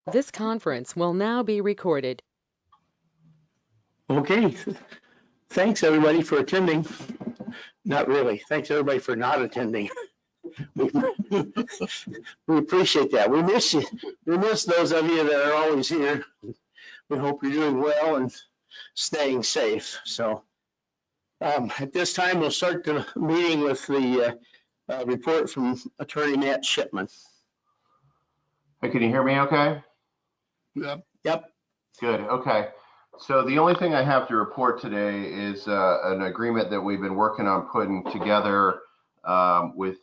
This conference will now be recorded. Okay, thanks everybody for attending. Not really. Thanks everybody for not attending. We appreciate that. We miss you. We miss those of you that are always here. We hope you're doing well and staying safe. So at this time, we'll start the meeting with the report from Attorney Matt Shipman. Hey, can you hear me okay? Yep. Good, okay. So the only thing I have to report today is an agreement that we've been working on putting together with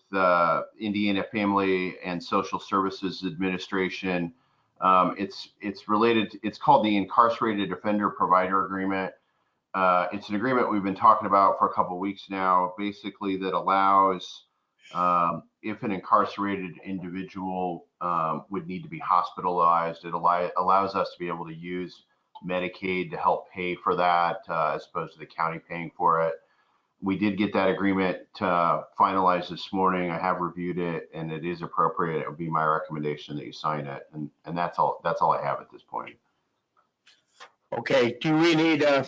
Indiana Family and Social Services Administration. It's related, it's called the Incarcerated Offender Provider Agreement. It's an agreement we've been talking about for a couple of weeks now, basically that allows if an incarcerated individual would need to be hospitalized, it allows us to be able to use Medicaid to help pay for that as opposed to the county paying for it. We did get that agreement finalized this morning. I have reviewed it and it is appropriate. It would be my recommendation that you sign it. And that's all I have at this point. Okay, do we need a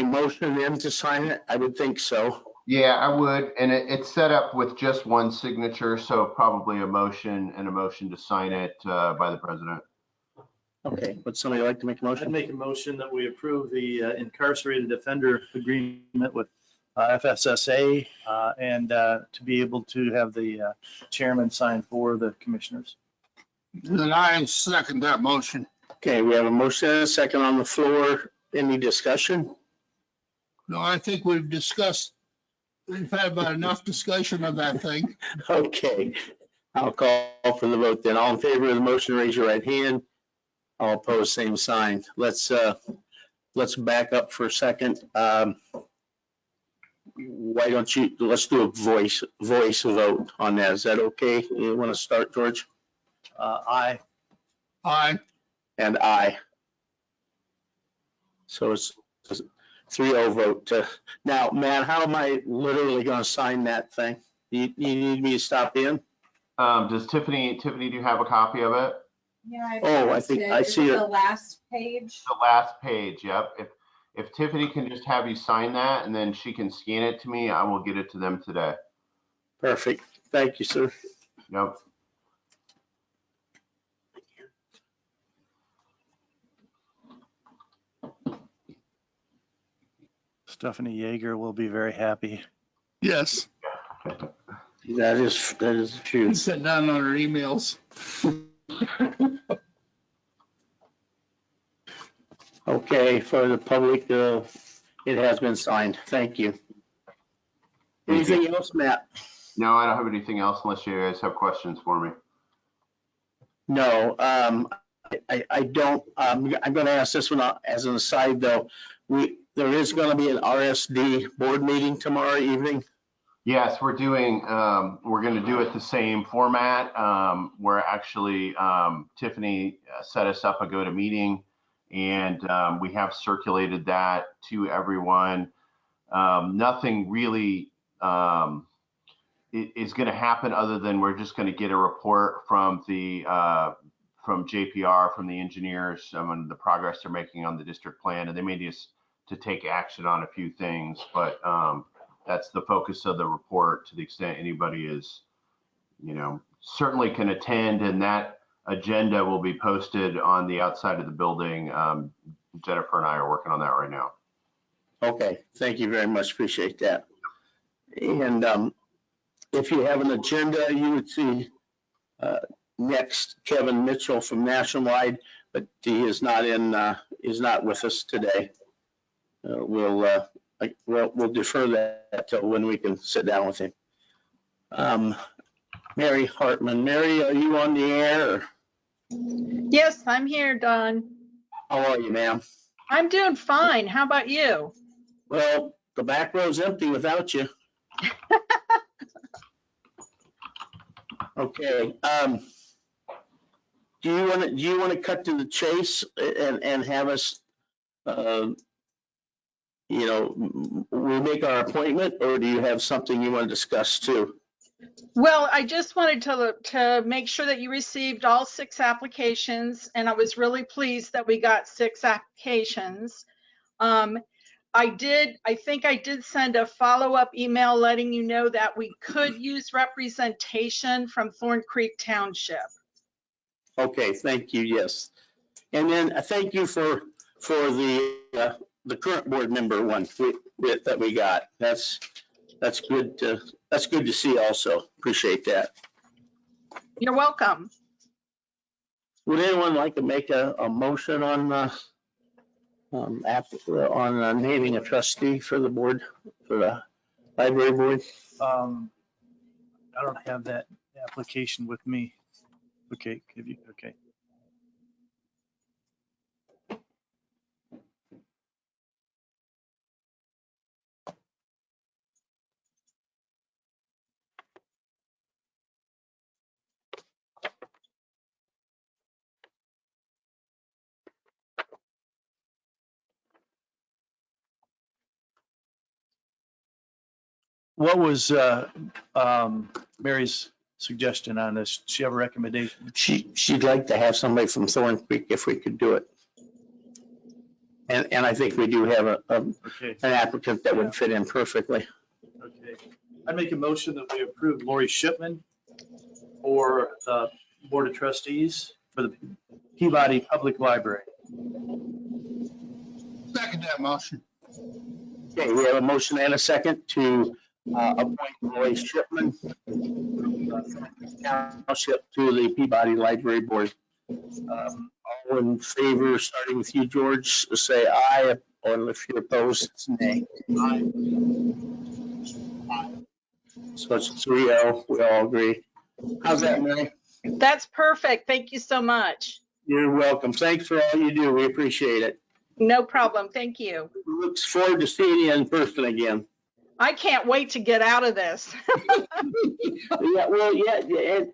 motion then to sign it? I would think so. Yeah, I would. And it's set up with just one signature. So probably a motion and a motion to sign it by the president. Okay, would somebody like to make a motion? I'd make a motion that we approve the incarcerated offender agreement with FSSA and to be able to have the chairman sign for the commissioners. And I second that motion. Okay, we have a motion and a second on the floor. Any discussion? No, I think we've had about enough discussion of that thing. Okay, I'll call for the vote then. All in favor of the motion, raise your right hand. All opposed, same sign. Let's back up for a second. Why don't you, let's do a voice vote on that. Is that okay? You want to start, George? Aye. Aye. And aye. So it's a 3-0 vote. Now, Matt, how am I literally going to sign that thing? You need me to stop in? Does Tiffany, do you have a copy of it? Yeah. Oh, I think I see it. The last page. The last page, yep. If Tiffany can just have you sign that and then she can scan it to me, I will get it to them today. Perfect. Thank you, sir. Yep. Stephanie Yeager will be very happy. Yes. That is true. Sitting down on her emails. Okay, for the public, it has been signed. Thank you. Anything else, Matt? No, I don't have anything else unless you guys have questions for me. No, I don't. I'm going to ask this one as an aside, though. There is going to be an RSD board meeting tomorrow evening. Yes, we're going to do it the same format. We're actually, Tiffany set us up a GoToMeeting and we have circulated that to everyone. Nothing really is going to happen other than we're just going to get a report from the from JPR, from the engineers, on the progress they're making on the district plan, and they may just to take action on a few things, but that's the focus of the report. To the extent anybody is, certainly can attend, and that agenda will be posted on the outside of the building. Jennifer and I are working on that right now. Okay, thank you very much. Appreciate that. And if you have an agenda, you would see next Kevin Mitchell from Nationwide, but he is not with us today. We'll defer that till when we can sit down with him. Mary Hartman. Mary, are you on the air? Yes, I'm here, Don. How are you, ma'am? I'm doing fine. How about you? Well, the back row's empty without you. Okay. Do you want to cut to the chase and have us, we make our appointment, or do you have something you want to discuss too? Well, I just wanted to make sure that you received all 6 applications, and I was really pleased that we got 6 applications. I think I did send a follow-up email letting you know that we could use representation from Thorn Creek Township. Okay, thank you, yes. And then thank you for the current board member one that we got. That's good to see also. Appreciate that. You're welcome. Would anyone like to make a motion on naming a trustee for the board, for the library board? I don't have that application with me. Okay, okay. What was Mary's suggestion on this? Does she have a recommendation? She'd like to have somebody from Thorn Creek if we could do it. And I think we do have Okay, an applicant that would fit in perfectly. okay. I make a motion that we approve Lori Shipman for the Board of Trustees for the Peabody Public Library. Second that motion. Okay, we have a motion and a second to appoint Roy Shipman Township to the Peabody Library Board. All in favor, starting with you, George, say aye, or if you're opposed, it's nay. Aye. So it's 3-0, we all agree. How's that, Mary? That's perfect. Thank you so much. You're welcome. Thanks for all you do. We appreciate it. No problem. Thank you. Looks forward to seeing you in person again. I can't wait to get out of this. Yeah, well, yeah,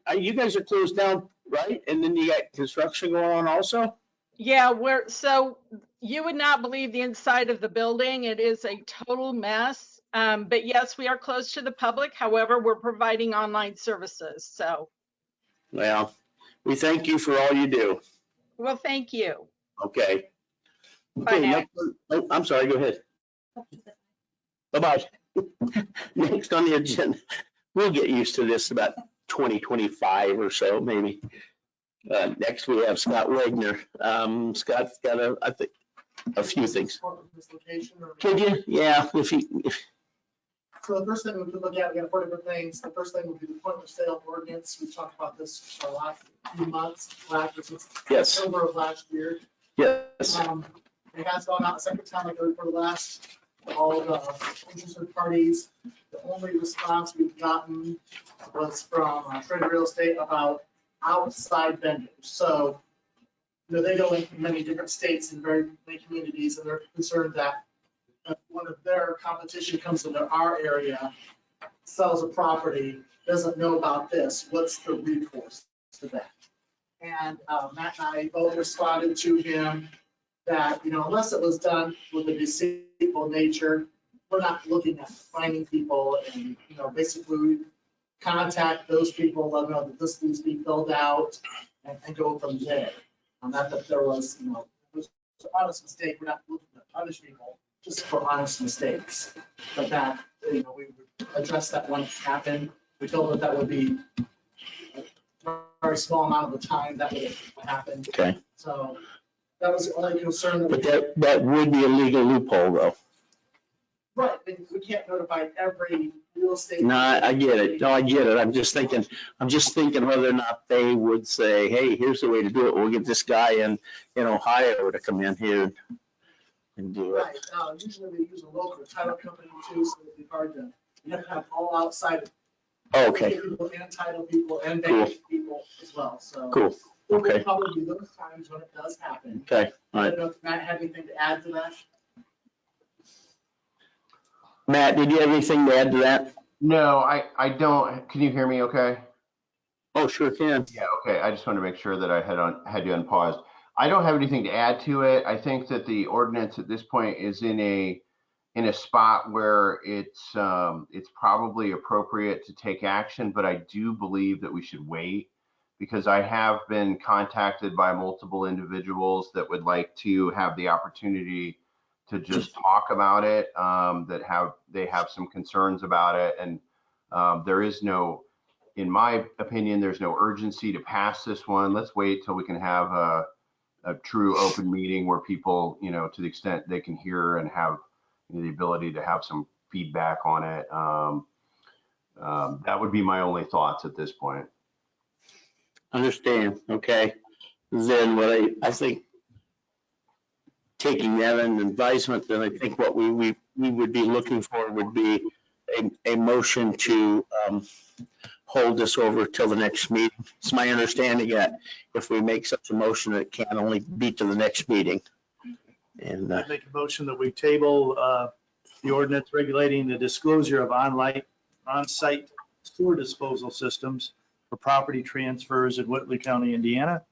and you guys are closed down, right? And then you got construction going on also? Yeah, so you would not believe the inside of the building. It is a total mess. But yes, we are closed to the public. However, we're providing online services. So, Well, we thank you for all you do. well, thank you. Okay. Bye Okay, now. next, oh, I'm sorry, go ahead. Bye-bye. Next on the agenda, we'll get used to this about 2025 or so, maybe. Next, we have Scott Wagner. Scott's got I think, a few things. Could you? Yeah, if you. So the first thing we could look at, we got 4 different things. The first thing would be the point of sale ordinance. We've talked about this for the last few months, since Yes. October of last year. Yes. It has gone out a second time like for the last, all the interested parties. The only response we've gotten was from Trade Real Estate about outside vendors. So, they go in many different states and very many communities, and they're concerned that if one of their competition comes into our area, sells a property, doesn't know about this, what's the recourse to that? And Matt and I both responded to him that, unless it was done with a deceitful nature, we're not looking at finding people and, basically contact those people, let them know that this needs to be filled out and go from there. Not that there was, it was an honest mistake. We're not looking to punish people just for honest mistakes. But that, we would address that when it happened. We told them that would be a very small amount of the time that would happen. Okay. So that was the only concern that we But that would be a legal loophole, though. Right, we can't notify every real estate. No, I get it. No, I get it. I'm just thinking whether or not they would say, hey, here's the way to do it. We'll get this guy in Ohio to come in here and do it. Right, usually we use a local title company too, so it'd be hard to, you have to have all outside. Okay, People and title people and bank people as well, so. cool. There Okay. will probably be those times when it does happen. Okay, all I right. don't know if Matt had anything to add to that. Matt, did you have anything to add to that? No, I don't. Can you hear me okay? Oh, sure can. Yeah, okay. I just want to make sure that I had you unpaused. I don't have anything to add to it. I think that the ordinance at this point is in in a spot where it's probably appropriate to take action, but I do believe that we should wait, because I have been contacted by multiple individuals that would like to have the opportunity to just talk about it, they have some concerns about it, and there is no, in my opinion, there's no urgency to pass this one. Let's wait till we can have a true open meeting where people, to the extent they can hear and have the ability to have some feedback on it. That would be my only thoughts at this point. Understand, okay. Then what I think, taking that an advisement, then I think what we would be looking for would be a motion to hold this over till the next meeting. It's my understanding that if we make such a motion, it can only be to the next meeting. And Make a motion that we table the ordinance regulating the disclosure of on-site sewer disposal systems for property transfers in Whitley County, Indiana,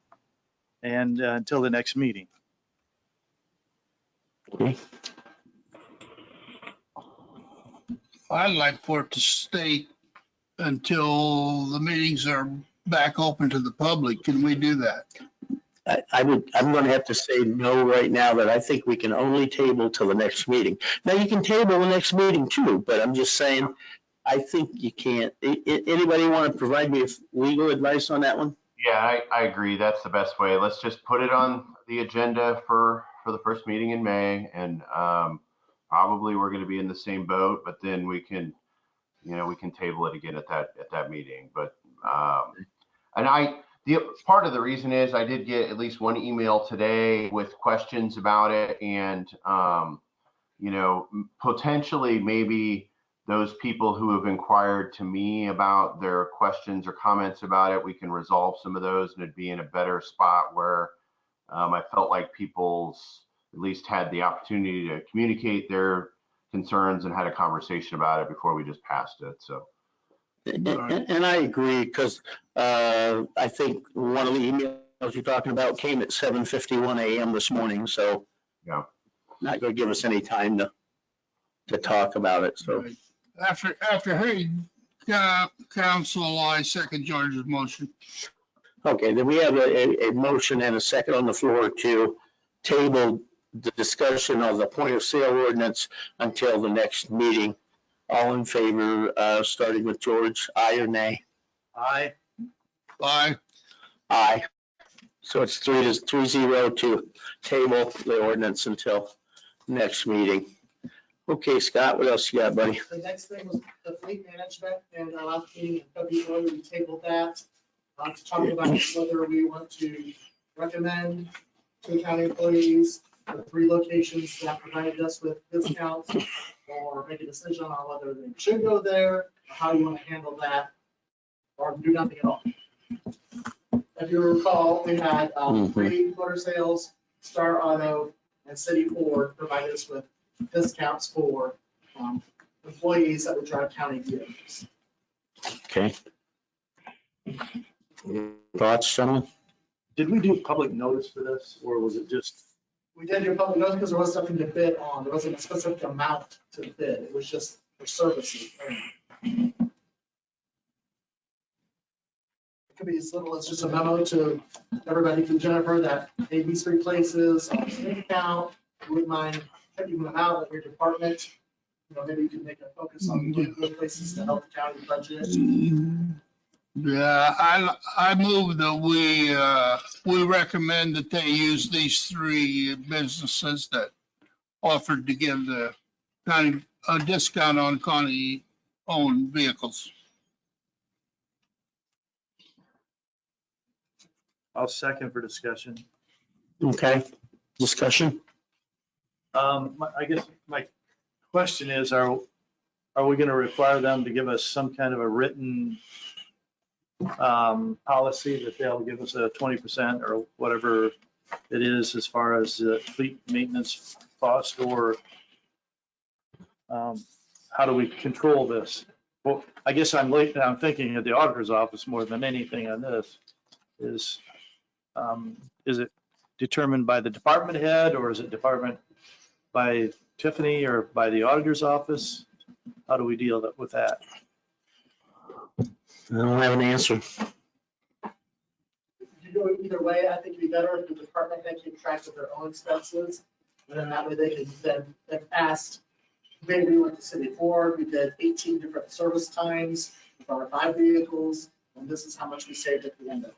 and until the next meeting. okay. I'd like for it to stay until the meetings are back open to the public. Can we do that? I'm going to have to say no right now, that I think we can only table till the next meeting. Now, you can table the next meeting too, but I'm just saying, I think you can't. Anybody want to provide me with legal advice on that one? Yeah, I agree. That's the best way. Let's just put it on the agenda for the first meeting in May, and probably we're going to be in the same boat, but then we can table it again at that meeting. But the part of the reason is I did get at least one email today with questions about it, and potentially maybe those people who have inquired to me about their questions or comments about it, we can resolve some of those, and it'd be in a better spot where I felt like people's at least had the opportunity to communicate their concerns and had a conversation about it before we just passed it. So. And I agree, because I think one of the emails you're talking about came at 7:51 a.m. this morning, so yeah, not going to give us any time to talk about it. So After hearing counsel, I second George's motion. okay, then we have a motion and a second on the floor to table the discussion of the point of sale ordinance until the next meeting. All in favor, starting with George, aye or nay? Aye. Aye. Aye. So it's 3-0 to table the ordinance until next meeting. Okay, Scott, what else you got, buddy? The next thing was the fleet management, and our last meeting in February, we tabled that. To talk about whether we want to recommend to county employees the 3 locations that provided us with discounts, or make a decision on whether they should go there, or how you want to handle that, or do nothing at all. If you recall, we had 3 motor sales, Star Auto, and City Ford provided us with discounts for employees that would drive county vehicles. Okay. Thoughts, gentlemen? Did we do public notice for this, or was it just? We did do public notice because there was nothing to bid on. There wasn't a specific amount to bid. It was just for services. It could be as little as just a memo to everybody from Jennifer that hey, these 3 places on the account, you wouldn't mind checking them out with your department. Maybe you could make a focus on good places to help the county budget. Yeah, I move that we recommend that they use these 3 businesses that offered to give the county a discount on county-owned vehicles. I'll second for discussion. Okay, discussion? I guess my question is, are we going to require them to give us some kind of a written policy that they'll give us a 20% or whatever it is as far as fleet maintenance cost, or how do we control this? Well, I guess I'm thinking of the auditor's office more than anything on this. Is it determined by the department head, or is it department by Tiffany or by the auditor's office? How do we deal with that? I don't have an answer. You go either way, I think it'd be better if the department head keep track of their own expenses. And then that way they can then, if asked, maybe we went to city board, we did 18 different service times with our 5 vehicles, and this is how much we saved at the end of it.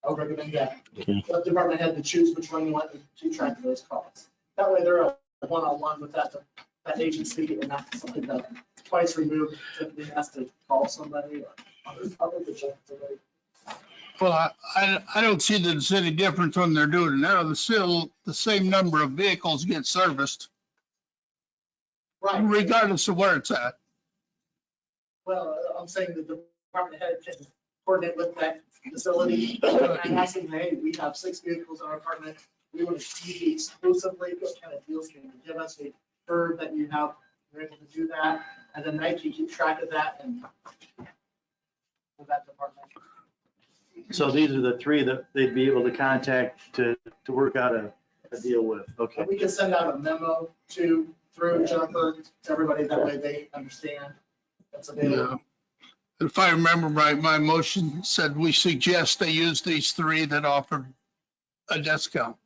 I would recommend that. Okay. Let the department head to choose which one you want to keep track of those costs. That way they're a one-on-one with that agency and not something that twice removed, typically has to call somebody or other reject somebody. Well, I don't see that it's any different when they're doing it now. The same number of vehicles get serviced Right. regardless of where it's at. Well, I'm saying the department head can coordinate with that facility and ask them, hey, we have 6 vehicles in our apartment. We want to use these exclusively. What kind of deals can you give us? We heard that you're able to do that. And then they can keep track of that and with that department. So these are the 3 that they'd be able to contact to work out a deal with. Okay. And we can send out a memo through Jennifer to everybody. That way they understand that's available. Yeah. If I remember right, my motion said we suggest they use these 3 that offered a discount.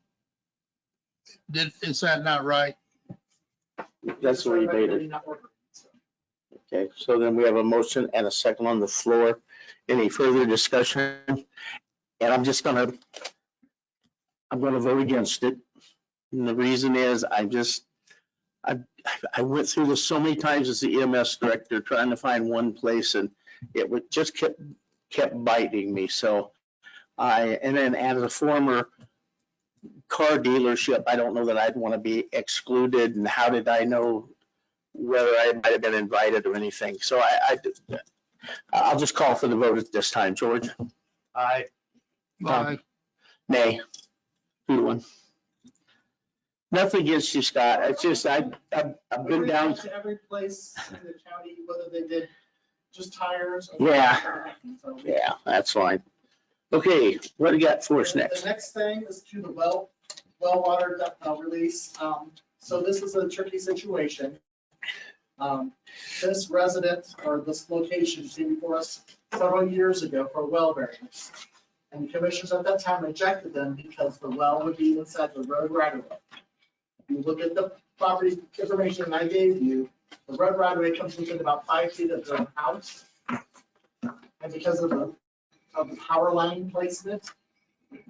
Is that not right? That's what we made it. Okay, so then we have a motion and a second on the floor. Any further discussion? And I'm gonna vote against it. And the reason is I went through this so many times as the EMS director, trying to find one place, and it would just kept biting me. So and then as a former car dealership, I don't know that I'd want to be excluded. And how did I know whether I might have been invited or anything? So I'll just call for the vote at this time. George? Aye. Aye. Nay. Who won? Nothing against you, Scott. It's just, I've been down. To every place in the county, whether they did just tires. Or Yeah. So- Yeah, that's fine. Okay, what do you got for us next? The next thing is to the well water release. So this is a tricky situation. This resident or this location came before us several years ago for a well variance. And the commissioners at that time rejected them because the well would be inside the road right of way. If you look at the property information I gave you, the road right of way comes within about 5 feet of the house. And because of the power line placement,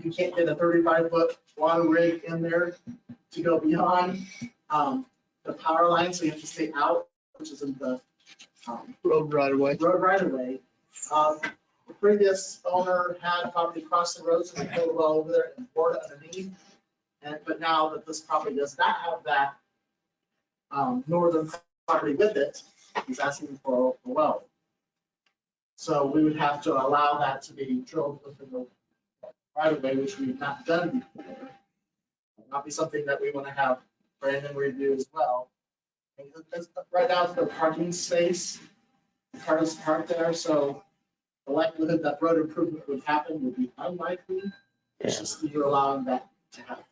you can't get a 35-foot water rig in there to go beyond the power line, so you have to stay out, which is in the Road right away. road right of way. The previous owner had property across the road, so they built a well over there and bored it underneath. But now that this property does not have that northern property with it, he's asking for a well. So we would have to allow that to be drilled within the right of way, which we've not done before. Not be something that we want to have Brandon review as well. And right now, it's the parking space, the car is parked there, so the likelihood that road improvement would happen would be unlikely. It's just that you're allowing that to happen.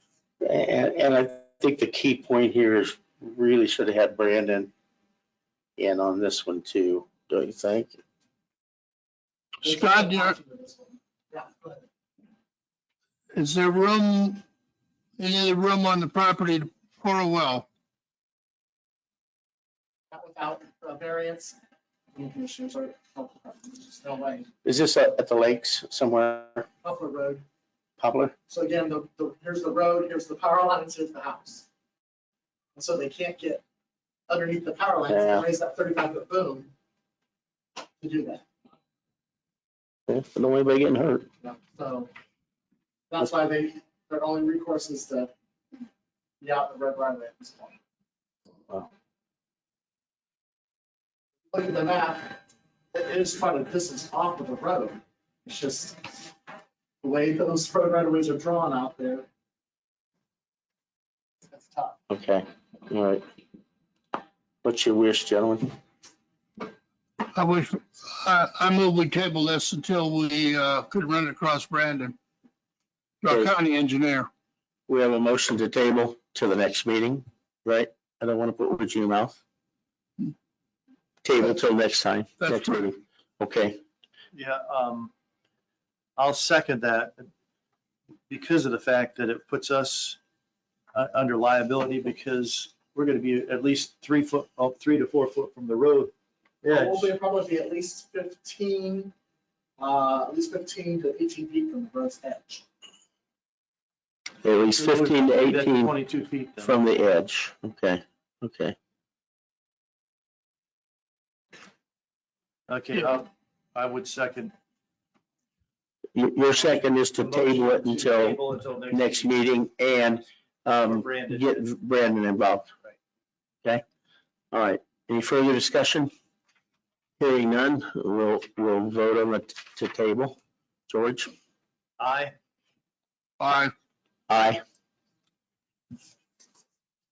And I think the key point here is really should have had Brandon in on this one too, don't you think? Scott, Yeah, go ahead. is there any other room on the property for a well? Not without a variance. The commissioners are, there's no way. Is this at the lakes somewhere, Upper road. Poplar? So again, here's the road, here's the power lines, here's the house. And so they can't get underneath the power lines Yeah. and raise that 35-foot boom to do that. Yeah, but don't anybody getting hurt. So that's why their only recourse is to be out the red right away at this point. Wow. Look at the map, it is quite a distance off of the road. It's just the way those road right of ways are drawn out there. That's tough. Okay, all right. What's your wish, gentlemen? I move we table this until we could run it across Brandon, our Okay. county engineer. We have a motion to table to the next meeting, right? I don't want to put words in your mouth. Table till next time. That's Next right. meeting. Okay. Yeah, I'll second that because of the fact that it puts us under liability because we're going to be at least 3 to 4 foot from the road. Yeah, We'll probably be at least 15 to 18 feet from the road's edge. At least 15 to 18 22 feet. then. from the edge. Okay. Okay. Okay, I would second. Your second is to the motion table it to until table until next meeting and Brandon. get Brandon involved. Okay? All right. Any further discussion? Hearing none, we'll vote on it to table. George? Aye. Aye. Aye.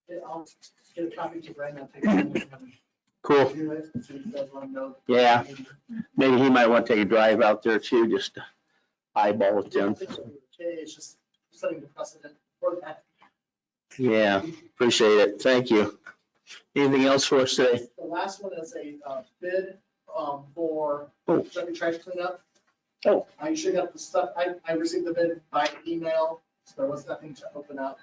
Yeah, I'll get a copy to Brandon. Take it. Cool. Do it, so you guys let him know. Yeah. Maybe he might want to take a drive out there too, just to eyeball it Yeah, I then. think it'll be okay. It's just setting the precedent for that. Yeah, appreciate it. Thank you. Anything else for us today? The last one is a bid for Oh. junkie trash cleanup. Oh. I should have the stuff, I received the bid by email, so there was nothing to open up.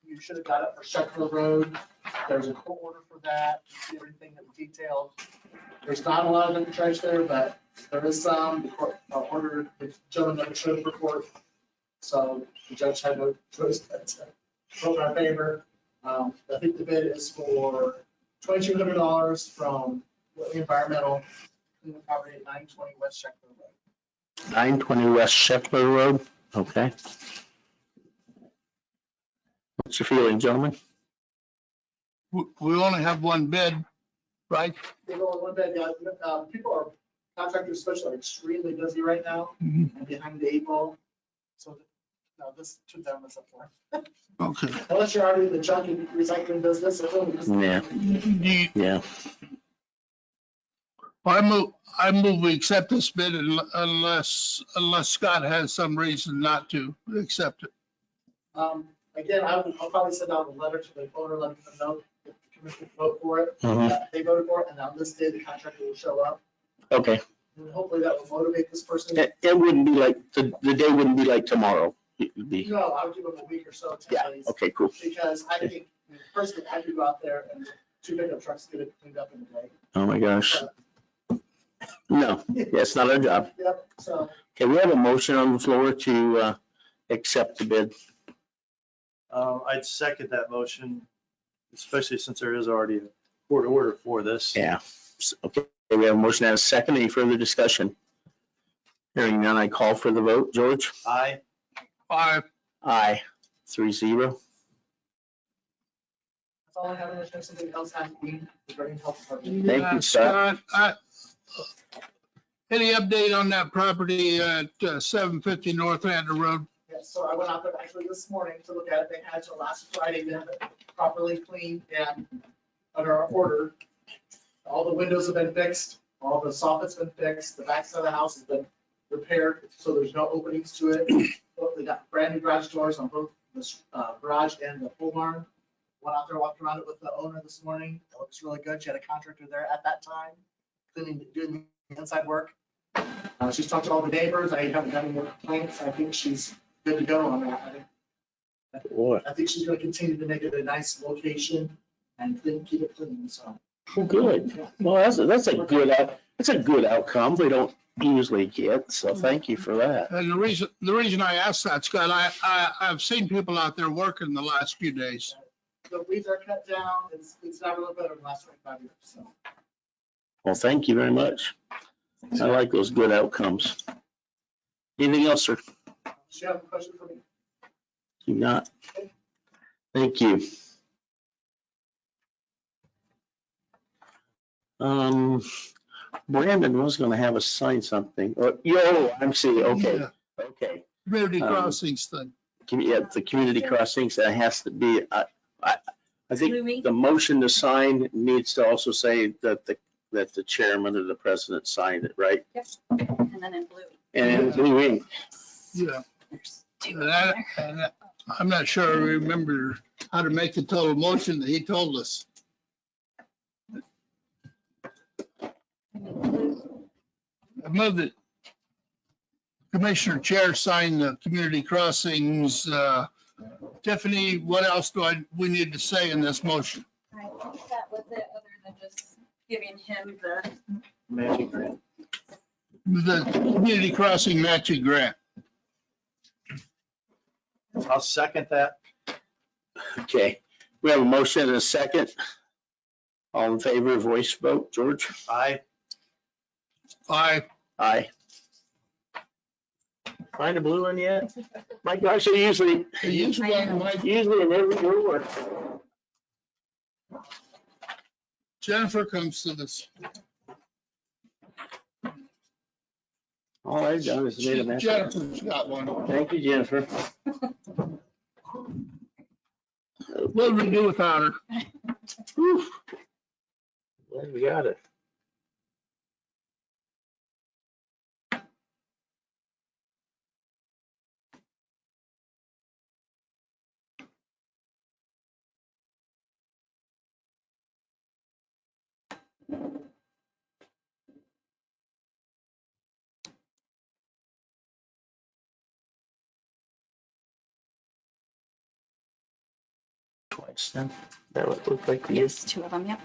You should have got it for Sheckler Road. There's a court order for that, you see everything that was detailed. There's not a lot of junkie trash there, but there is some. The court ordered, the gentleman never showed up for court. So the judge had no choice but to vote in our favor. I think the bid is for $2,200 from Whitley Environmental, clean the property at 920 West Sheckler Road. 920 West Shipman Road. Okay. What's your feeling, gentlemen? We only have one bid, right? They go on one bed, yeah. People are, contractors especially, are extremely busy right now and behind the 8 ball. So, no, this to them is a for. Okay. Unless you're already in the junk and recycling business, it's only just. Yeah. Yeah. I move we accept this bid unless Scott has some reason not to accept it. Again, I'll probably send out a letter to the owner, letting them know if the commission vote for it. Mhm. They voted for it, and on this day, the contractor will show up. Okay. And hopefully that will motivate this person. It wouldn't be like, the day wouldn't be like tomorrow. It would be, No, I would give them a week or so, 10 yeah, days. okay, cool. Because I think, personally, I could go out there and 2 pickup trucks get it cleaned up in a day. Oh my gosh. No, that's not our job. Yep, so Okay, we have a motion on the floor to accept the bid. I'd second that motion, especially since there is already a court order for this. Yeah. Okay, we have a motion and a second. Any further discussion? Hearing none, I call for the vote. George? Aye. Aye. Aye. 3-0. that's all I have, unless there's something else happening regarding health department. Thank you, Scott. Any update on that property at 750 North Lander Road? Yes, so I went out there actually this morning to look at it. They had till last Friday to have it properly cleaned and under our order. All the windows have been fixed, all the soffit's been fixed, the backside of the house has been repaired, so there's no openings to it. They got brand new garage doors on both the garage and the pole barn. Went out there, walked around it with the owner this morning. It looks really good. She had a contractor there at that time, doing the inside work. She's talked to all the neighbors. I haven't got any more complaints. I think she's good to go on that. Boy, I think she's gonna continue to make it a nice location and keep it clean, so. good. Well, that's a good outcome. We don't usually get, so thank you for that. And the reason I asked that, Scott, I've seen people out there working the last few days. The weeds are cut down. It's not really better than the last 25 years, so. Well, thank you very much. I like those good outcomes. Anything else, sir? Do you have a question for me? Do not. Thank you. Brandon was gonna have us sign something. I'm seeing, okay, Yeah, okay. Community crossings thing. Yeah, the community crossings, that has to be, I think the motion to sign needs to also say that the chairman or the president signed it, right? And then in blue. And in blue ink. Yeah. There's two And up there. I'm not sure I remember how to make the total motion that he told us. I move that Commissioner Chair sign the community crossings. Tiffany, what else we need to say in this motion? I think that was it, other than just giving him the. Magic grant. The community crossing matching grant. I'll second that. Okay, we have a motion and a second. All in favor, voice vote. George? Aye. Aye. Aye. Find a blue one yet? My gosh, they usually in every blue one. Jennifer comes to this. All I've done is made a mess. Jennifer's got one. Thank you, Jennifer. What do we do without her? Whew. Glad we got it. Twice then. That would look like the Yes, two of them, yep.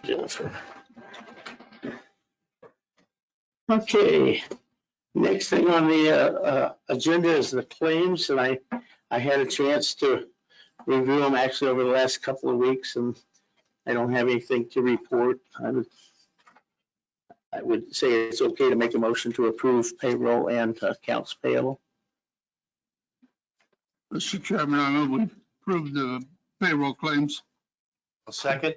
Jennifer. Okay, next thing on the agenda is the claims, and I had a chance to review them actually over the last couple of weeks, and I don't have anything to report. I would say it's okay to make a motion to approve payroll and accounts payable. Mr. Chairman, I move we approve the payroll claims. I'll second.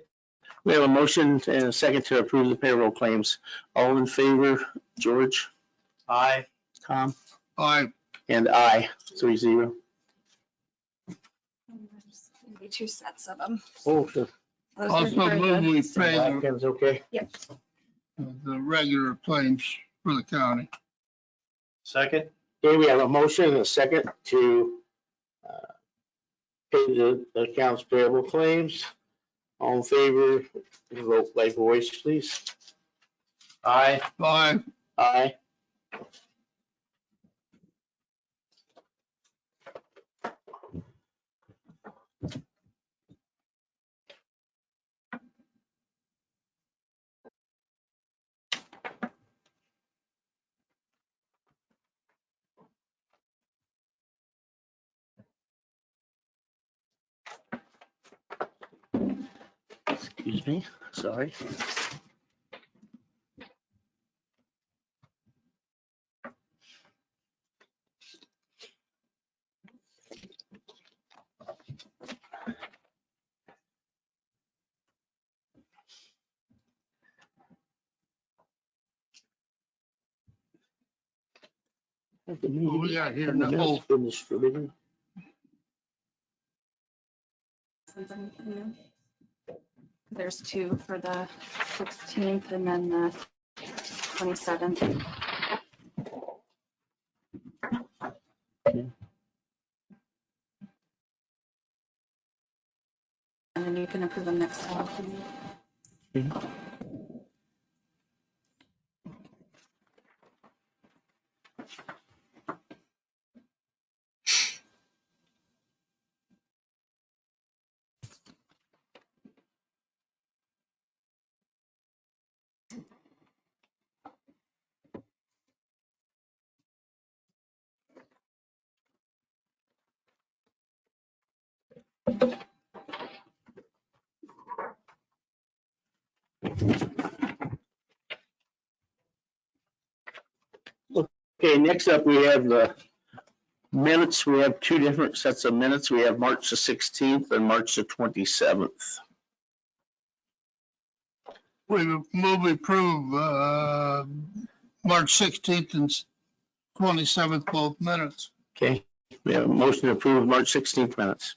We have a motion and a second to approve the payroll claims. All in favor, George, Aye. Tom, Aye. and I, 3-0. Maybe two sets of them. Oh, the Those are Also for move the- we pay Watkins, okay. the regular claims for the county. Second. Okay, we have a motion and a second to pay the accounts payable claims. All in favor, vote by voice, please. Aye. Aye. Aye. Excuse me, sorry. What we got here, Nicole? Been distributed. There's two for the 16th and then the 27th. And then you can approve them next time. Okay, next up, we have the minutes. We have two different sets of minutes. We have March the 16th and March the 27th. We move we approve, March 16th and 27th, both minutes. Okay, we have a motion to approve March 16th minutes.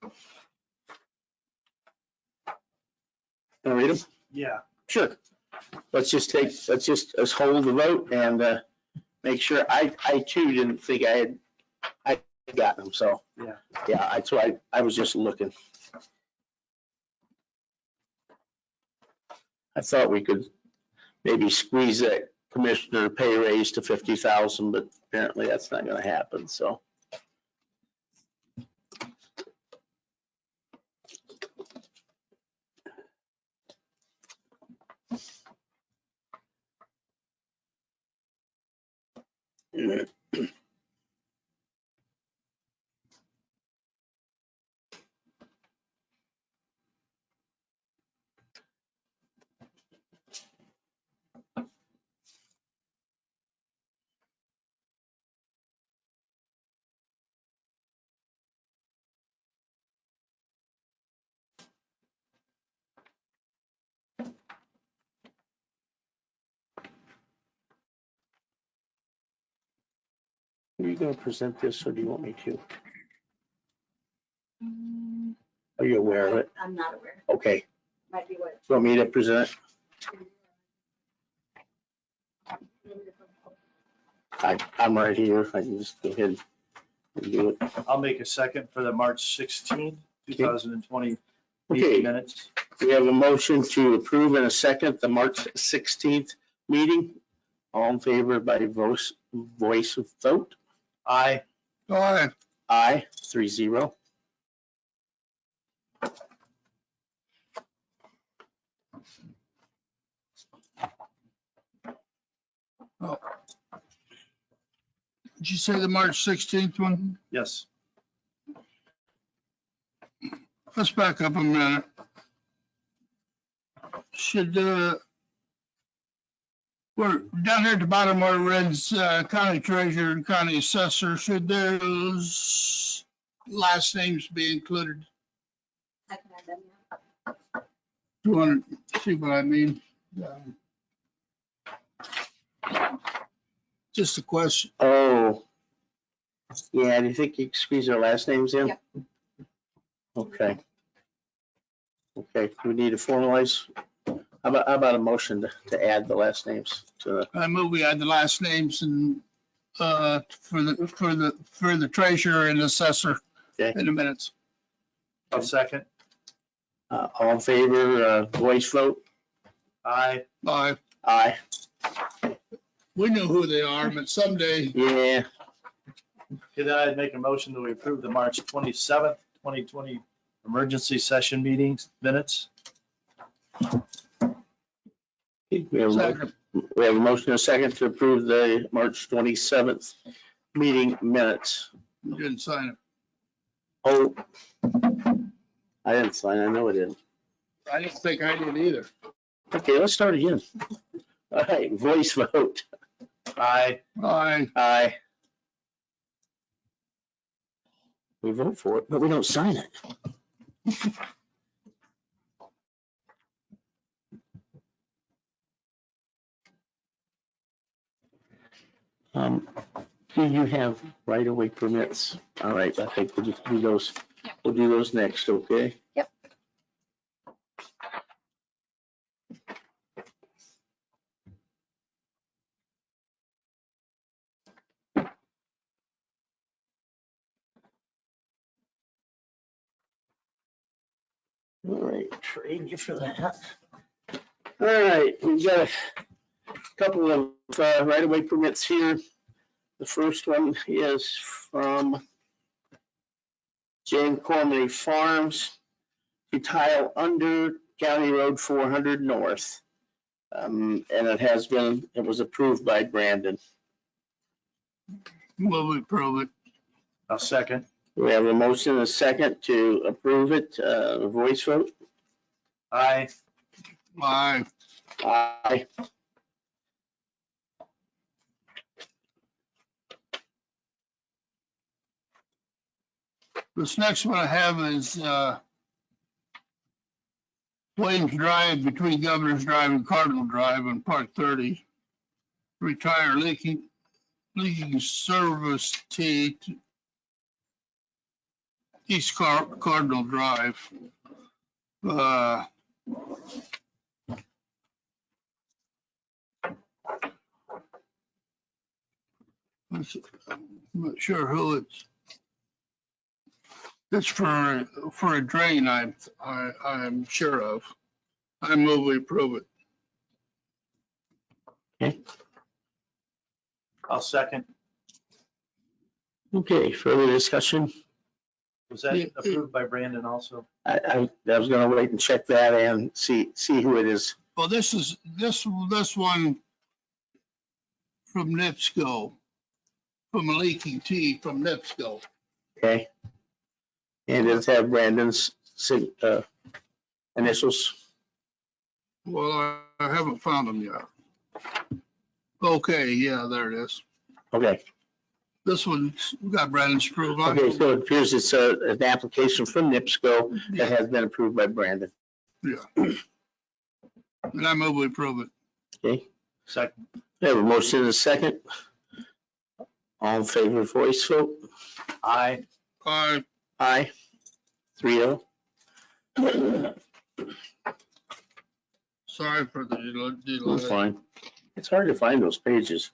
Want to read them? Yeah. Sure. Let's hold the vote and make sure. I too didn't think I got them, so. Yeah. Yeah, that's why I was just looking. I thought we could maybe squeeze that commissioner pay raise to 50,000, but apparently that's not gonna happen, so. Are you gonna present this or do you want me to? Are you aware of it? I'm not aware. Okay, Might be what. you want me to present it? I'm right here. I can just go ahead and do it. I'll make a second for the March 16th, 2020 Okay. meeting minutes. We have a motion to approve in a second the March 16th meeting. All in favor by voice of vote? Aye. Aye. Aye, 3-0. Did you say the March 16th one? Yes. Let's back up a minute. Should, we're down here at the bottom where it reads, county treasurer and county assessor, should those last names be included? I can add them, yeah. Do you want to see what I mean? Just a question. Oh. Yeah, do you think you can squeeze our last names in? Yeah. Okay. Okay, we need to formalize. How about a motion to add the last names to the, I move we add the last names and, for the treasurer and assessor Okay. in the minutes. I'll second. all in favor, voice vote? Aye. Aye. Aye. We know who they are, but someday, Yeah, Okay, then I'd make a motion that we approve the March 27th, 2020 emergency session meetings minutes. we have second. a motion and a second to approve the March 27th meeting minutes. You didn't sign it. Oh, I didn't sign, I know I didn't. I didn't think I did either. Okay, let's start again. All right, voice vote. Aye. Aye. Aye. We vote for it, but we don't sign it. Do you have right-of-way permits? All right, I think we'll just do those. We'll do those next, okay? Yep. All right, trade you for that. All right, we've got a couple of right-of-way permits here. The first one is from Jane Cormany Farms to tile under County Road 400 North. And it was approved by Brandon. Will we approve it? I'll second. We have a motion and a second to approve it. Voice vote? Aye. Aye. Aye. This next one I have is, Williams Drive between Governor's Drive and Cardinal Drive on Park 30. Retire leaking service T to East Cardinal Drive. I'm not sure who it's. It's for a drain. I'm sure of. I move we approve it. I'll second. Okay, further discussion? Was that approved by Brandon also? I was gonna wait and check that and see who it is. Well, this one from NIPSCO, from a leaking T from NIPSCO. Okay. And does it have Brandon's initials? Well, I haven't found them yet. Okay, yeah, there it is. Okay. This one's got Brandon's approval. Okay, so it appears it's an application from NIPSCO that has been approved by Brandon. Yeah. And I move we approve it. Okay. Second. We have a motion and a second. All in favor, voice vote? Aye. Aye. Aye. 3-0. Sorry for the That's delay. fine. It's hard to find those pages.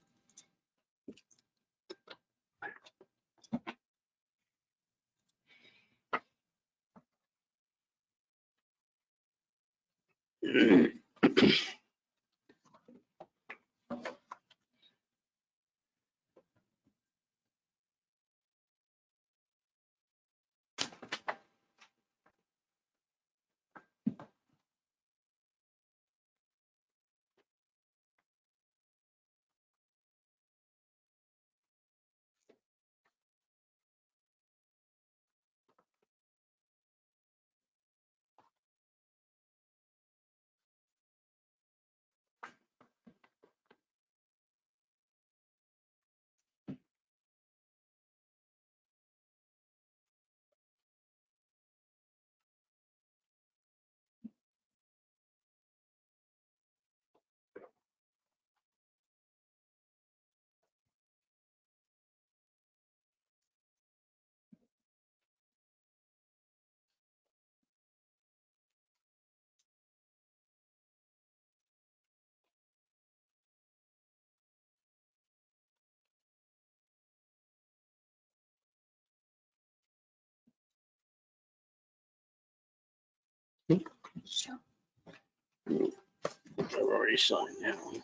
I've already signed that one.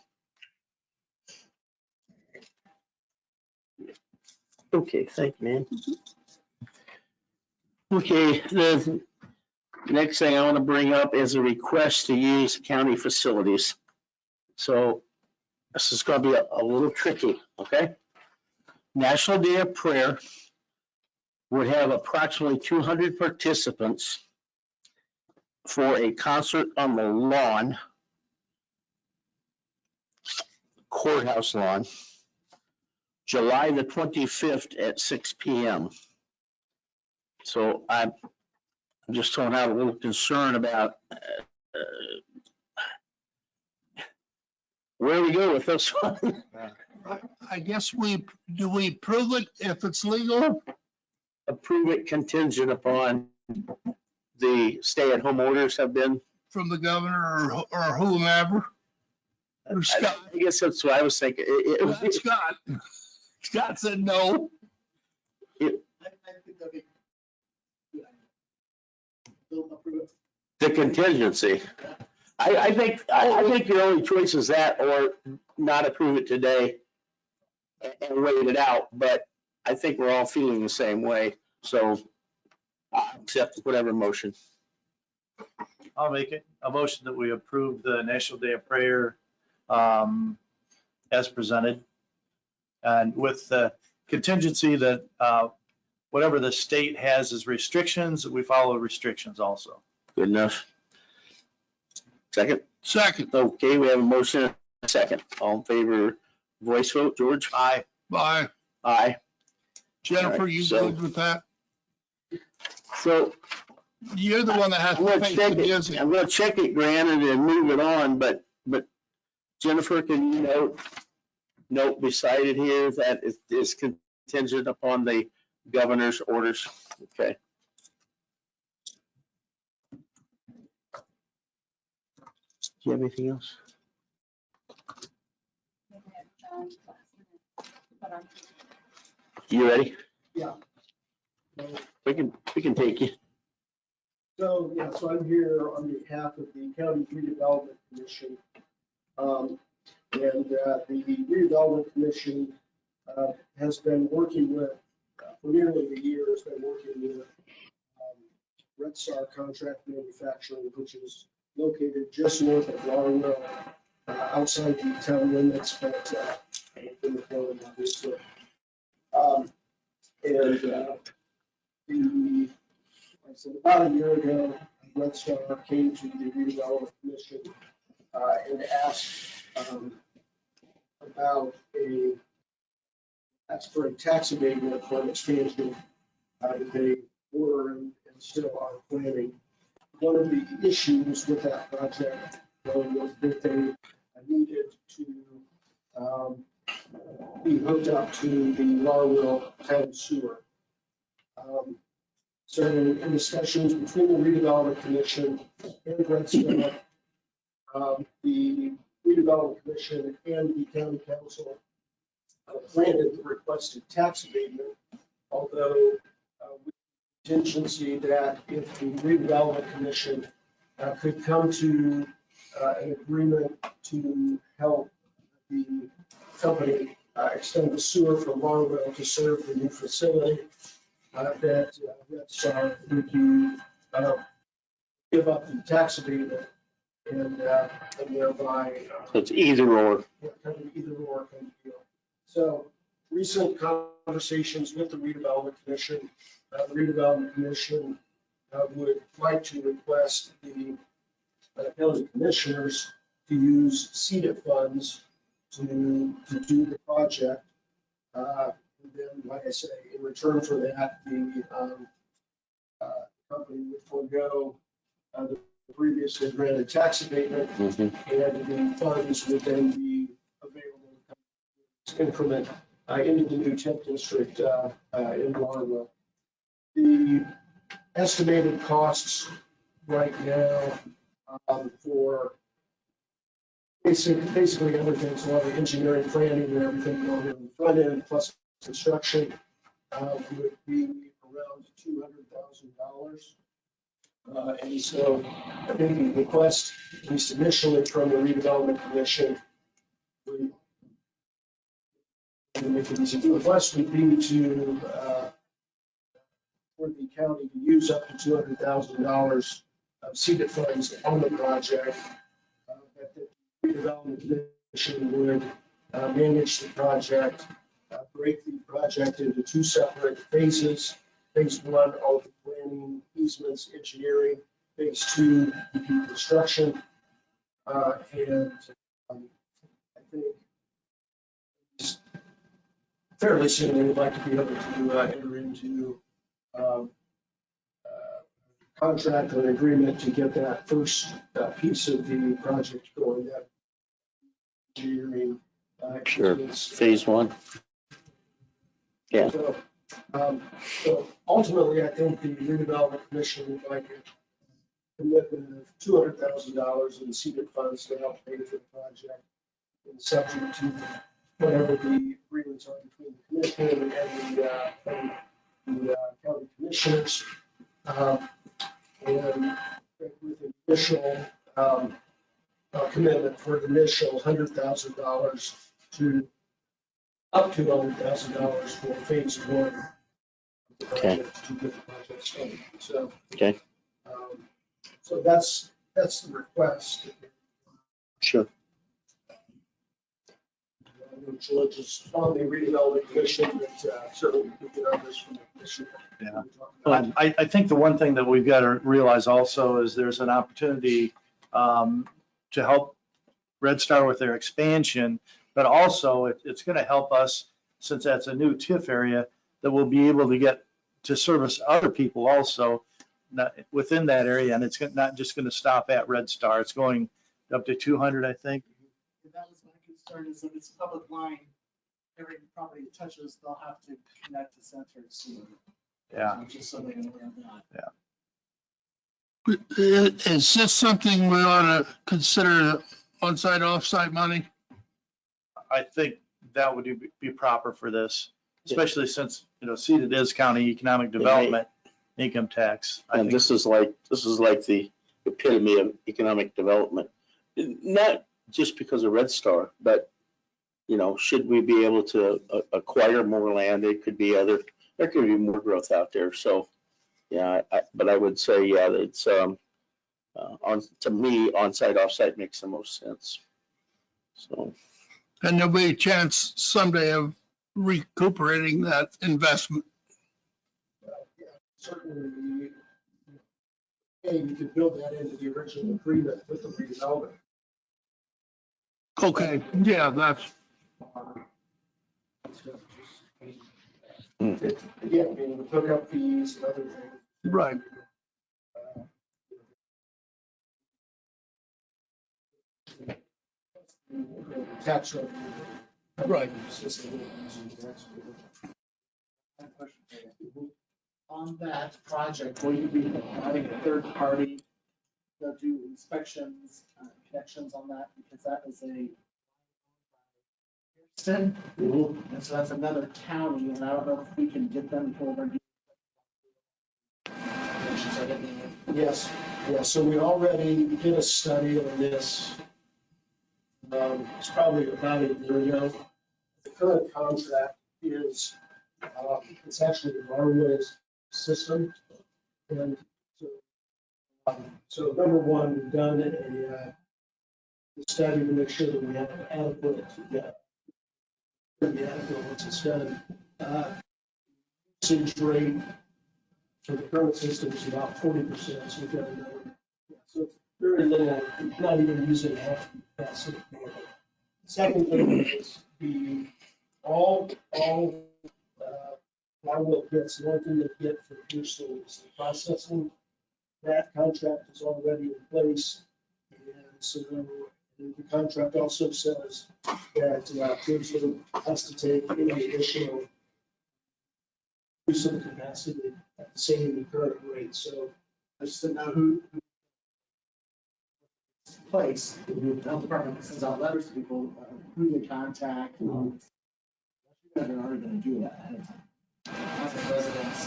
Okay, thank you, man. Okay, the next thing I want to bring up is a request to use county facilities. So this is going to be a little tricky, okay? National Day of Prayer would have approximately 200 participants for a concert on the lawn, courthouse lawn, July the 25th at 6 p.m. So I'm just throwing out a little concern about where we go with this one. I guess do we prove it if it's legal? Approve it contingent upon the stay-at-home orders have been. From the governor or whomever? Or Scott? I guess that's what I was thinking. That's Scott. Scott said no. I think that'd be good. They'll approve it. The contingency. I think your only choice is that or not approve it today and wait it out, but I think we're all feeling the same way, so I'll accept whatever motion. I'll make it a motion that we approve the National Day of Prayer as presented. And with the contingency that whatever the state has as restrictions, we follow restrictions also. Good enough. Second? Second. Okay, we have a motion and a second. All in favor, voice vote, George? Aye. Bye. Aye. Jennifer, Alright, you so- good with that? So You're the one that has I'm to gonna pay check for the it, visit. I'm gonna check it, granted, and move it on, but Jennifer, can you note beside it here that it is contingent upon the governor's orders? Okay. Do you have anything else? You ready? Yeah. We can take you. So, yeah, so I'm here on behalf of the County Redevelopment Commission. And the Redevelopment Commission has been working with, for nearly a year, has been working with Red Star Contract Manufacturing, which is located just north of Wagner-Well, outside the town limits, but in the county, obviously. Like I said, about a year ago, Red Star came to the Redevelopment Commission and asked for a tax abatement for an expansion that they were and still are planning. One of the issues with that project was that they needed to be hooked up to the Wagner-Well town sewer. So in discussions between the Redevelopment Commission and Red Star, the Redevelopment Commission and the County Council granted the requested tax abatement, although with the contingency that if the Redevelopment Commission could come to an agreement to help the company extend the sewer from Wagner-Well to serve the new facility, that Red Star would give up the tax abatement and thereby. So it's either or. Kind of either or kind of deal. So recent conversations with the Redevelopment Commission, the Redevelopment Commission would like to request the county commissioners to use seeded funds to do the project. And then, like I say, in return for that, the company would forego the previously granted tax abatement, and the funds would then be available to increment into the new 10th district in Wagner-Well. The estimated costs right now for basically everything, so all the engineering, planning, and everything going on the front end, plus construction, would be around $200,000. And so I think the request, at least initially from the Redevelopment Commission, the request would be to for the county to use up to $200,000 of seeded funds on the project. That the Redevelopment Commission would manage the project, break the project into two separate phases. Phase one, all the planning, easements, engineering. Phase two, the construction. And I think fairly soon, we would like to be able to enter into contract or an agreement to get that first piece of the project going. That engineering. Sure. Phase one. Yeah. So ultimately, I think the Redevelopment Commission would like a commitment of $200,000 in seeded funds to help pay for the project, and subject to whatever the agreements are between the commission and the county commissioners. And with an initial commitment for an initial $100,000 to up to $100,000 for phase one of the project to get the project started. So, Okay. So that's the request. Sure. I know George is on the Redevelopment Commission, but certainly we can get others from the commission. Yeah. I think the one thing that we've got to realize also is there's an opportunity to help Red Star with their expansion, but also it's going to help us, since that's a new TIF area, that we'll be able to get to service other people also within that area, and it's not just going to stop at Red Star. It's going up to 200, I think. That was my concern, is that it's a public line. Every property it touches, they'll have to connect to sanitary sewer. Yeah. Just so they're aware of that. Is this something we ought to consider on-site, off-site money? I think that would be proper for this, especially since, seated is county economic development, income tax. I And think this is like the epitome of economic development. Not just because of Red Star, but, should we be able to acquire more land, there could be more growth out there. So, yeah, but I would say, yeah, it's, to me, on-site, off-site makes the most sense. So, And there'll be a chance someday of recuperating that investment. Certainly, you could build that into the original agreement with the redevelopment. Okay, yeah, that's, Again, the hookup fees and other things. right. Tax revenue. Right. On that project, will you be having a third party to do inspections, connections on that? Because that is a Houston, and so that's another county, and I don't know if we can get them to over. Yes, so we already did a study on this. It's probably about a year ago. The current contract is, it's actually a Wagner-Well system. And so number one, we've done a study to make sure that we have adequate, once it's done. Usage rate for the current system is about 40%, so we've got another. So it's very little, not even using half the capacity. Second thing is all Wagner-Well pits, the only thing they get for Houston is the processing. That contract is already in place. And so the contract also says that Houston has to take any additional use of the capacity at the same current rate. So I just didn't know who place, the health department sends out letters to people, who they contact. You guys are already gonna do that ahead of time. As a residence.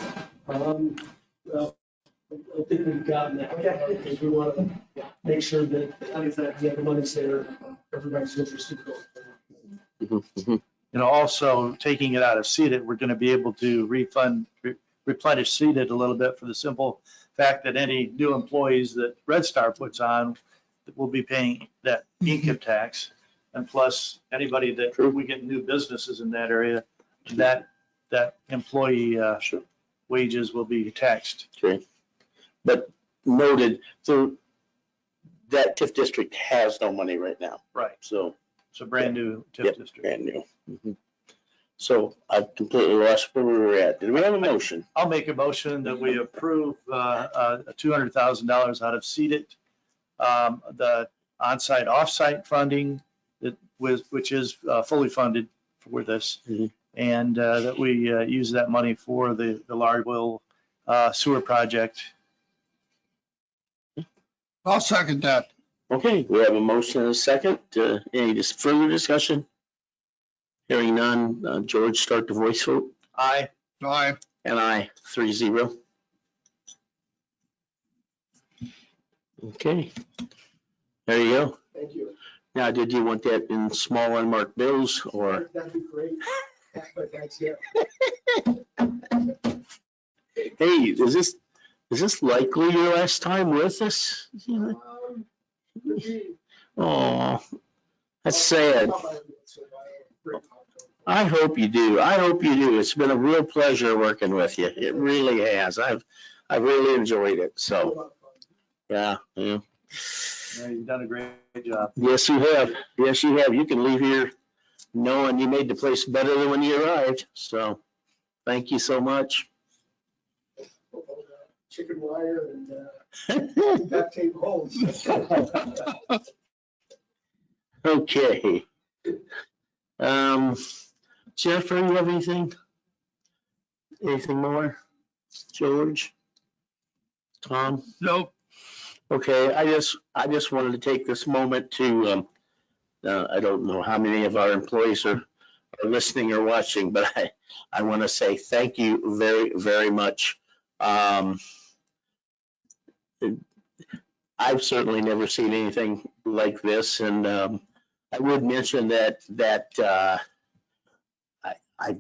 well, I think we've gotten that. Okay. Because we want to make sure that, the money's there, everybody's interested. also taking it out of seated, we're going to be able to replenish seated a little bit for the simple fact that any new employees that Red Star puts on will be paying that income tax. And plus anybody that we get new businesses in that area, that employee wages will be taxed. okay. But noted, so that TIF district has no money right now. Right. So, It's a brand new TIF Yep. district. brand new. Mhm. So I've completely lost where we were at. Did we have a motion? I'll make a motion that we approve $200,000 out of seated, the onsite, offsite funding which is fully funded for this. Mhm. And that we use that money for the Wagner-Well sewer project. I'll second that. Okay, we have a motion and a second. Any further discussion? Hearing none. George, start the voice vote. Aye. Aye. And I, 3-0. Okay. There you go. Thank you. Now, did you want that in small unmarked bills or? That'd be great. But that's it. Hey, is this likely your last time with us? Oh, that's sad. I hope you do. It's been a real pleasure working with you. It really has. I've really enjoyed it. So, yeah. Yeah, you've done a great job. Yes, you have. You can leave here knowing you made the place better than when you arrived. So, thank you so much. chicken wire and duct tape holes. Okay. Jennifer, you have anything? Anything more? George? Tom? Nope. Okay, I just wanted to take this moment to, I don't know how many of our employees are listening or watching, but I want to say thank you very, very much. I've certainly never seen anything like this, and I would mention that I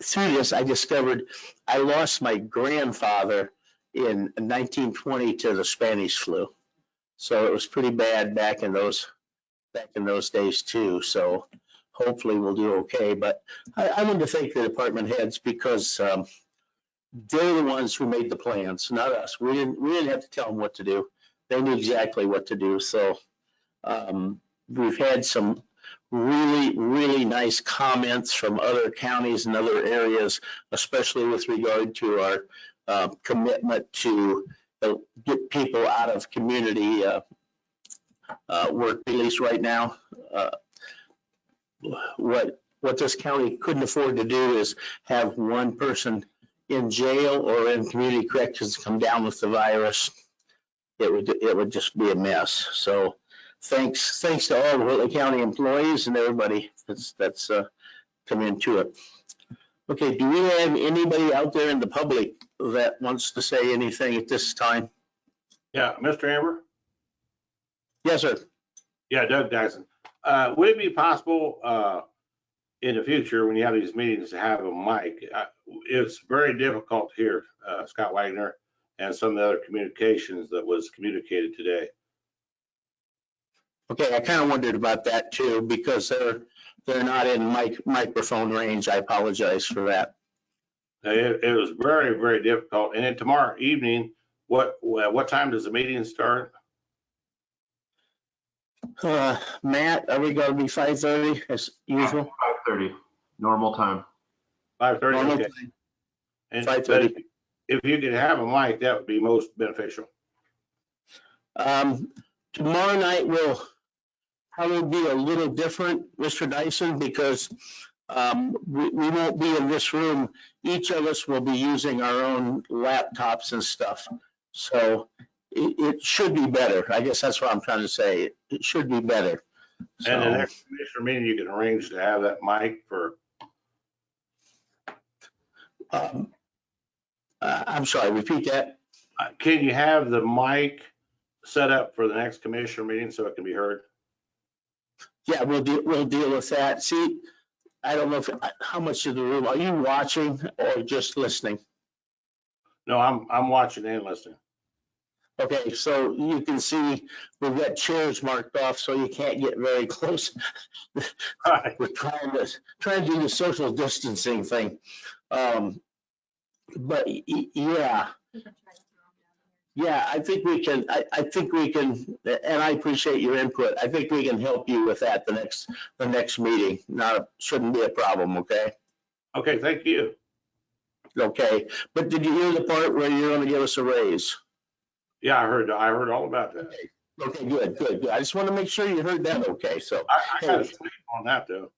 through this I discovered I lost my grandfather in 1920 to the Spanish flu, so it was pretty bad back in those days too. So hopefully we'll do okay. But I wanted to thank the department heads because they're the ones who made the plans, not us. We didn't have to tell them what to do. They knew exactly what to do. So we've had some really nice comments from other counties and other areas, especially with regard to our commitment to get people out of community work release right now. What this county couldn't afford to do is have one person in jail or in community corrections come down with the virus. It would just be a mess. So thanks to all the Whitley County employees and everybody that's come into it. Okay, do we have anybody out there in the public that wants to say anything at this time? Yeah, Mr. Amber? Yes, sir. Yeah, Doug Dyson. Would it be possible in the future, when you have these meetings, to have a mic? It's very difficult to hear Scott Wagner and some of the other communications that was communicated today. Okay, I kind of wondered about that too, because they're not in microphone range. I apologize for that. It was very difficult. And then tomorrow evening, what time does the meeting start? Matt, are we going to be 5:30 as usual? 5:30, normal time. 5:30, Normal okay. time. And 5:30. but if you could have a mic, that would be most beneficial. Tomorrow night will probably be a little different, Mr. Dyson, because we won't be in this room. Each of us will be using our own laptops and stuff. So it should be better. I guess that's what I'm trying to say. It should be better. So, And the next commissioner meeting, you can arrange to have that mic for. I'm sorry, repeat that. Can you have the mic set up for the next commissioner meeting so it can be heard? Yeah, we'll deal with that. See, I don't know how much of the room, are you watching or just listening? No, I'm watching and listening. Okay, so you can see we've got chairs marked off, so you can't get very close. Right. We're trying to do the social distancing thing. But yeah, I think we can, and I appreciate your input. I think we can help you with that the next meeting. Shouldn't be a problem, okay? Okay, thank you. Okay, but did you hear the part where you're gonna give us a raise? Yeah, I heard all about that. Okay, good. I just want to make sure you heard that okay, so. I got to sleep on that though.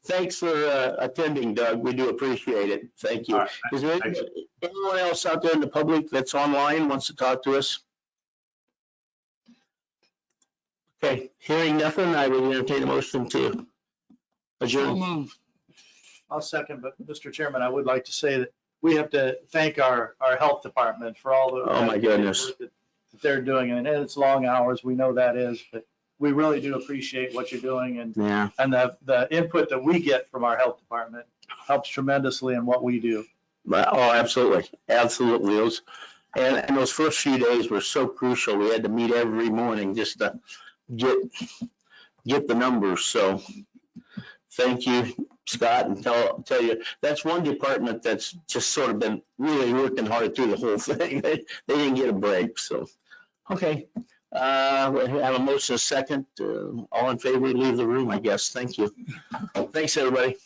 Thanks for attending, Doug. We do appreciate it. Thank you. All right, Is there anyone else out there in the public that's online wants to talk to us? Okay, hearing nothing, I will entertain a motion to So adjourn. moved. I'll second, but Mr. Chairman, I would like to say that we have to thank our health department for all the. Oh, my goodness. work that they're doing, and it's long hours, we know that is, but we really do appreciate what you're doing, and Yeah, the input that we get from our health department helps tremendously in what we do. oh, absolutely. And those first few days were so crucial. We had to meet every morning just to get the numbers. So thank you, Scott, and tell you, that's one department that's just sort of been really working hard through the whole thing. They didn't get a break, so. Okay, we have a motion, a second. All in favor, leave the room, I guess. Thank you. Thanks, everybody.